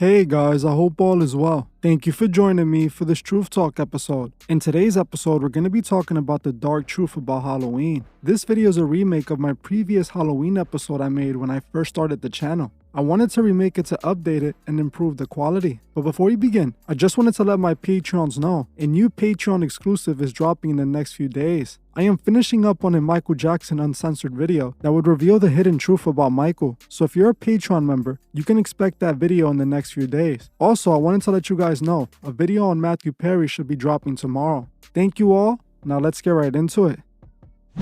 Hey guys, I hope all is well. Thank you for joining me for this Truth Talk episode. In today's episode, we're going to be talking about the dark truth about Halloween. This video is a remake of my previous Halloween episode I made when I first started the channel. I wanted to remake it to update it and improve the quality. But before we begin, I just wanted to let my Patreons know a new Patreon exclusive is dropping in the next few days. I am finishing up on a Michael Jackson uncensored video that would reveal the hidden truth about Michael. So if you're a Patreon member, you can expect that video in the next few days. Also, I wanted to let you guys know a video on Matthew Perry should be dropping tomorrow. Thank you all. Now let's get right into it.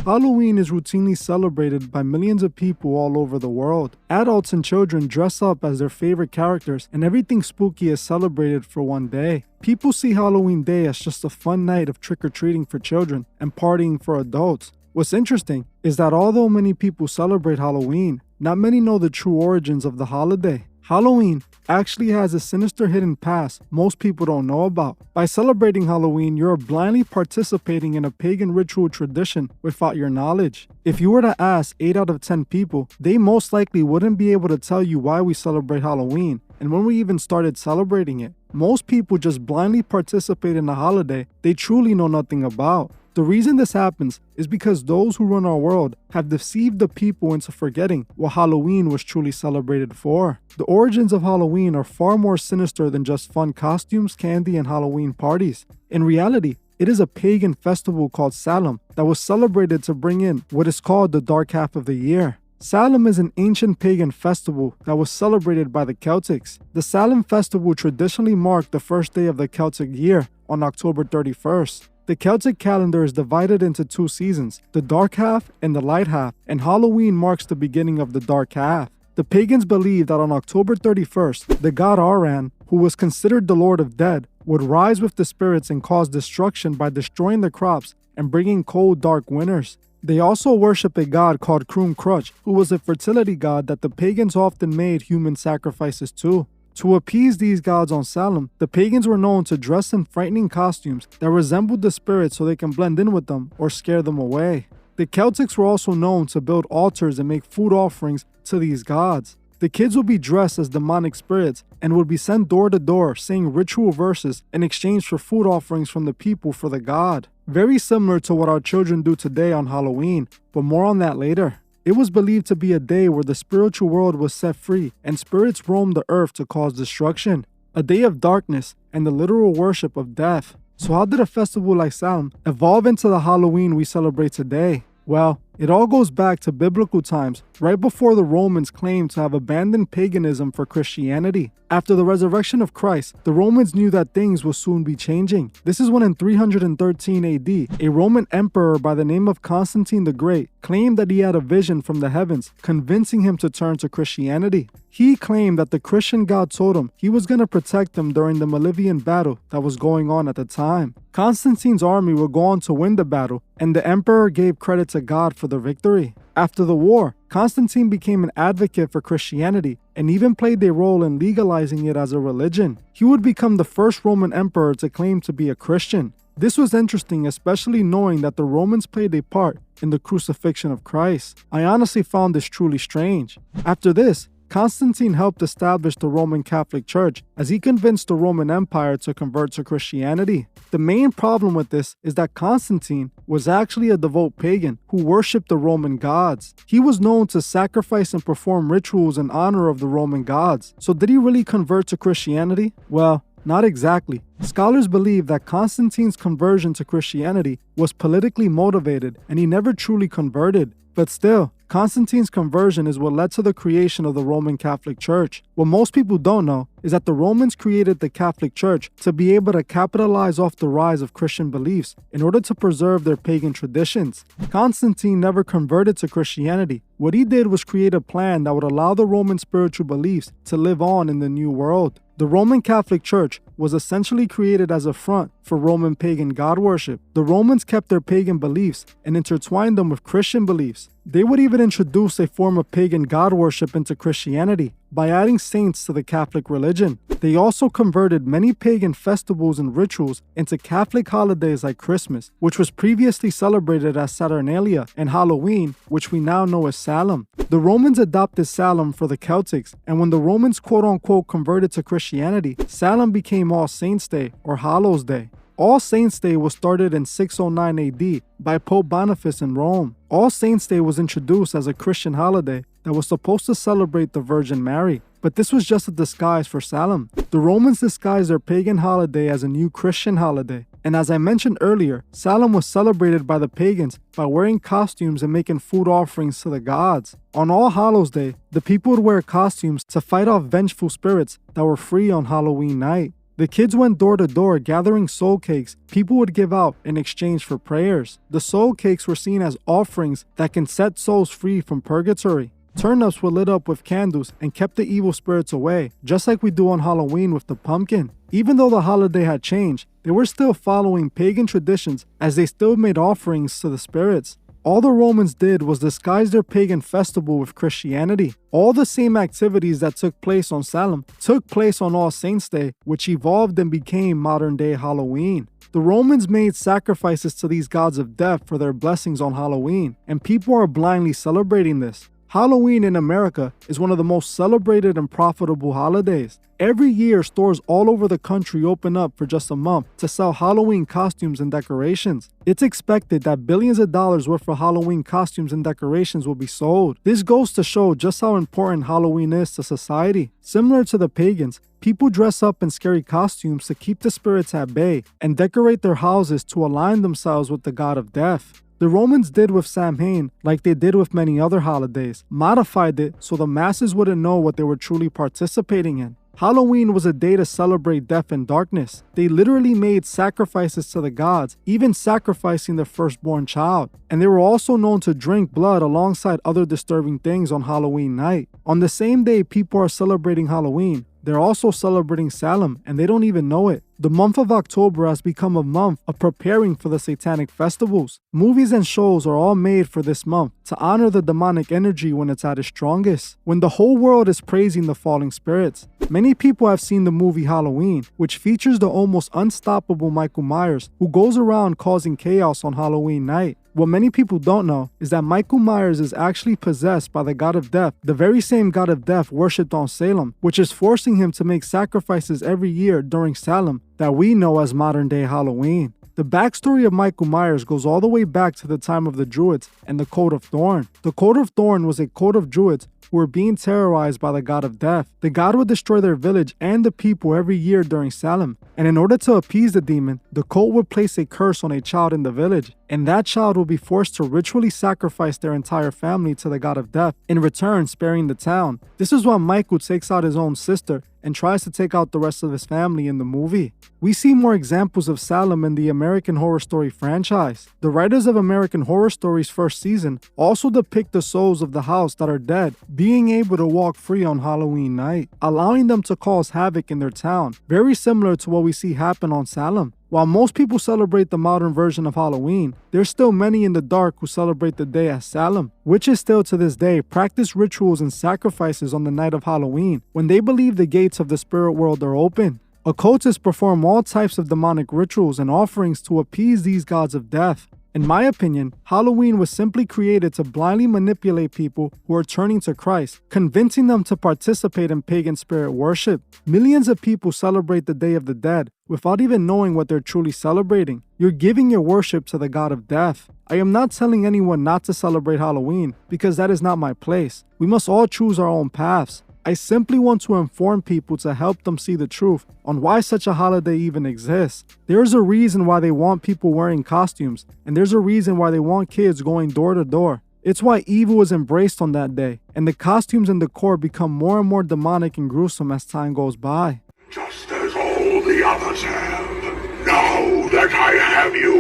Halloween is routinely celebrated by millions of people all over the world. Adults and children dress up as their favorite characters, and everything spooky is celebrated for one day. People see Halloween Day as just a fun night of trick-or-treating for children and partying for adults. What's interesting is that although many people celebrate Halloween, not many know the true origins of the holiday. Halloween actually has a sinister hidden past most people don't know about. By celebrating Halloween, you're blindly participating in a pagan ritual tradition without your knowledge. If you were to ask 8 out of 10 people, they most likely wouldn't be able to tell you why we celebrate Halloween and when we even started celebrating it. Most people just blindly participate in a holiday they truly know nothing about. The reason this happens is because those who run our world have deceived the people into forgetting what Halloween was truly celebrated for. The origins of Halloween are far more sinister than just fun costumes, candy, and Halloween parties. In reality, it is a pagan festival called Samhain that was celebrated to bring in what is called the dark half of the year. Samhain is an ancient pagan festival that was celebrated by the Celtics. The Samhain festival traditionally marked the first day of the Celtic year on October 31st. The Celtic calendar is divided into 2 seasons, the dark half and the light half, and Halloween marks the beginning of the dark half. The pagans believed that on October 31st, the god Aran, who was considered the Lord of Dead, would rise with the spirits and cause destruction by destroying the crops and bringing cold, dark winters. They also worship a god called Crum Crutch, who was a fertility god that the pagans often made human sacrifices to. To appease these gods on Samhain, the pagans were known to dress in frightening costumes that resembled the spirits so they can blend in with them or scare them away. The Celtics were also known to build altars and make food offerings to these gods. The kids would be dressed as demonic spirits and would be sent door to door saying ritual verses in exchange for food offerings from the people for the god. Very similar to what our children do today on Halloween, but more on that later. It was believed to be a day where the spiritual world was set free and spirits roamed the earth to cause destruction. A day of darkness and the literal worship of death. So how did a festival like Samhain evolve into the Halloween we celebrate today? Well, it all goes back to biblical times, right before the Romans claimed to have abandoned paganism for Christianity. After the resurrection of Christ, the Romans knew that things would soon be changing. This is when in 313 AD, a Roman emperor by the name of Constantine the Great claimed that he had a vision from the heavens, convincing him to turn to Christianity. He claimed that the Christian God told him he was going to protect them during the Milvian battle that was going on at the time. Constantine's army would go on to win the battle, and the emperor gave credit to God for the victory. After the war, Constantine became an advocate for Christianity and even played a role in legalizing it as a religion. He would become the first Roman emperor to claim to be a Christian. This was interesting, especially knowing that the Romans played a part in the crucifixion of Christ. I honestly found this truly strange. After this, Constantine helped establish the Roman Catholic Church as he convinced the Roman Empire to convert to Christianity. The main problem with this is that Constantine was actually a devout pagan who worshipped the Roman gods. He was known to sacrifice and perform rituals in honor of the Roman gods. So did he really convert to Christianity? Well, not exactly. Scholars believe that Constantine's conversion to Christianity was politically motivated and he never truly converted. But still, Constantine's conversion is what led to the creation of the Roman Catholic Church. What most people don't know is that the Romans created the Catholic Church to be able to capitalize off the rise of Christian beliefs in order to preserve their pagan traditions. Constantine never converted to Christianity. What he did was create a plan that would allow the Roman spiritual beliefs to live on in the new world. The Roman Catholic Church was essentially created as a front for Roman pagan god worship. The Romans kept their pagan beliefs and intertwined them with Christian beliefs. They would even introduce a form of pagan god worship into Christianity by adding saints to the Catholic religion. They also converted many pagan festivals and rituals into Catholic holidays like Christmas, which was previously celebrated as Saturnalia, and Halloween, which we now know as Samhain. The Romans adopted Samhain for the Celtics, and when the Romans quote-unquote converted to Christianity, Samhain became All Saints' Day or Hallows' Day. All Saints' Day was started in 609 AD by Pope Boniface in Rome. All Saints' Day was introduced as a Christian holiday that was supposed to celebrate the Virgin Mary, but this was just a disguise for Samhain. The Romans disguised their pagan holiday as a new Christian holiday. And as I mentioned earlier, Samhain was celebrated by the pagans by wearing costumes and making food offerings to the gods. On All Hallows' Day, the people would wear costumes to fight off vengeful spirits that were free on Halloween night. The kids went door to door gathering soul cakes people would give out in exchange for prayers. The soul cakes were seen as offerings that can set souls free from purgatory. Turnips were lit up with candles and kept the evil spirits away, just like we do on Halloween with the pumpkin. Even though the holiday had changed, they were still following pagan traditions as they still made offerings to the spirits. All the Romans did was disguise their pagan festival with Christianity. All the same activities that took place on Samhain took place on All Saints' Day, which evolved and became modern-day Halloween. The Romans made sacrifices to these gods of death for their blessings on Halloween, and people are blindly celebrating this. Halloween in America is one of the most celebrated and profitable holidays. Every year, stores all over the country open up for just a month to sell Halloween costumes and decorations. It's expected that billions of dollars worth of Halloween costumes and decorations will be sold. This goes to show just how important Halloween is to society. Similar to the pagans, people dress up in scary costumes to keep the spirits at bay and decorate their houses to align themselves with the god of death. The Romans did with Samhain like they did with many other holidays, modified it so the masses wouldn't know what they were truly participating in. Halloween was a day to celebrate death and darkness. They literally made sacrifices to the gods, even sacrificing their firstborn child. And they were also known to drink blood alongside other disturbing things on Halloween night. On the same day people are celebrating Halloween, they're also celebrating Samhain, and they don't even know it. The month of October has become a month of preparing for the satanic festivals. Movies and shows are all made for this month to honor the demonic energy when it's at its strongest, when the whole world is praising the falling spirits. Many people have seen the movie Halloween, which features the almost unstoppable Michael Myers, who goes around causing chaos on Halloween night. What many people don't know is that Michael Myers is actually possessed by the god of death, the very same god of death worshipped on Salem, which is forcing him to make sacrifices every year during Samhain that we know as modern-day Halloween. The backstory of Michael Myers goes all the way back to the time of the Druids and the Code of Thorn. The Code of Thorn was a code of Druids who were being terrorized by the god of death. The god would destroy their village and the people every year during Samhain, and in order to appease the demon, the cult would place a curse on a child in the village, and that child would be forced to ritually sacrifice their entire family to the god of death, in return sparing the town. This is why Michael takes out his own sister and tries to take out the rest of his family in the movie. We see more examples of Salem in the American Horror Story franchise. The writers of American Horror Story's first season also depict the souls of the house that are dead being able to walk free on Halloween night, allowing them to cause havoc in their town, very similar to what we see happen on Salem. While most people celebrate the modern version of Halloween, there's still many in the dark who celebrate the day as Samhain. Witches still to this day practice rituals and sacrifices on the night of Halloween when they believe the gates of the spirit world are open. Occultists perform all types of demonic rituals and offerings to appease these gods of death. In my opinion, Halloween was simply created to blindly manipulate people who are turning to Christ, convincing them to participate in pagan spirit worship. Millions of people celebrate the Day of the Dead without even knowing what they're truly celebrating. You're giving your worship to the god of death. I am not telling anyone not to celebrate Halloween because that is not my place. We must all choose our own paths. I simply want to inform people to help them see the truth on why such a holiday even exists. There's a reason why they want people wearing costumes, and there's a reason why they want kids going door to door. It's why evil is embraced on that day, and the costumes and decor become more and more demonic and gruesome as time goes by. Just as all the others have, now that I have you,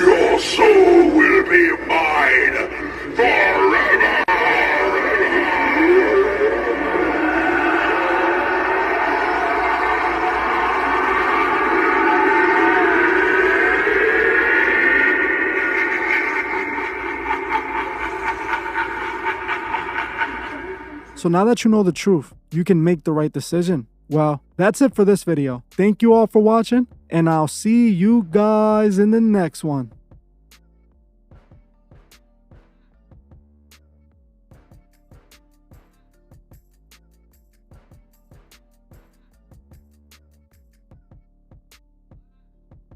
your soul will be mine forever! So now that you know the truth, you can make the right decision. Well, that's it for this video. Thank you all for watching, and I'll see you guys in the next one.